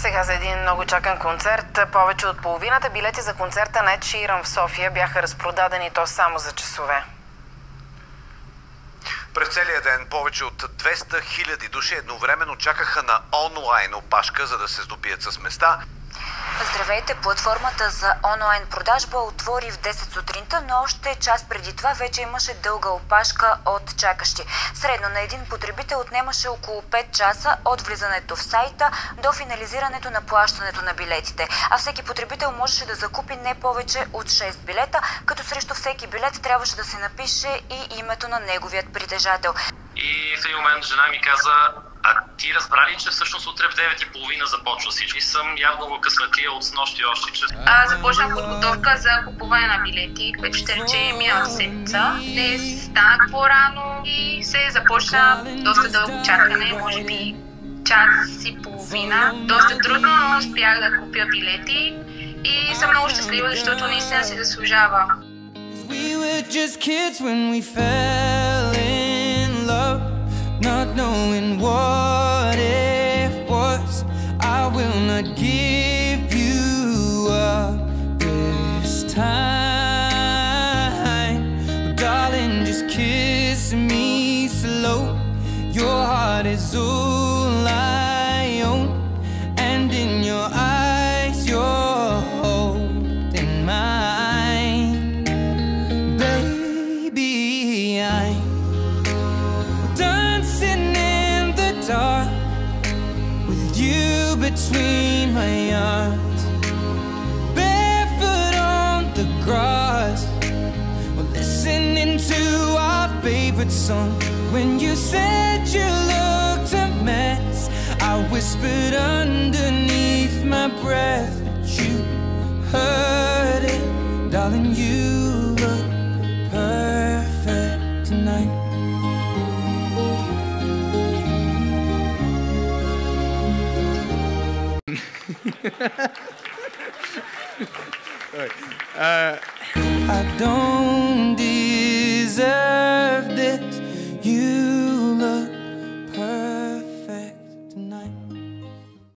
Сега за един много чакан концерт. Повече от половината билети за концерта на Ед Ширан в София бяха разпродадени, то само за часове. През целия ден повече от 200 000 души едновременно чакаха на онлайн опашка, за да се здобият с места. Здравейте, платформата за онлайн продажба отвори в 10 сутринта, но още час преди това вече имаше дълга опашка от чакащи. Средно на един потребител отнемаше около 5 часа от влизането в сайта до финализирането на плащането на билетите. А всеки потребител можеше да закупи не повече от 6 билета, като срещу всеки билет трябваше да се напише и името на неговият притежател. И в един момент жена ми каза: а ти разбра ли, че всъщност утре в 9:30 започва всичко? И съм явно го късметлия от снощи още. Започнах подготовка за купуване на билети, което ще рече миналата седмица. Днес станах по-рано и се започна доста дълго чакане, може би час и половина. Доста трудно, но успях да купя билети и съм много щастлива, защото наистина си заслужава. Not knowing what it was, I will not give you up this time. Darling, just kiss me slow. Your heart is all I own, and in your eyes you're holding mine. Baby, I'm with you between my arms, barefoot on the grass, we're listening to our favorite song. When you said you looked a mess, I whispered underneath my breath, but you heard it. Darling, you look perfect tonight. I don't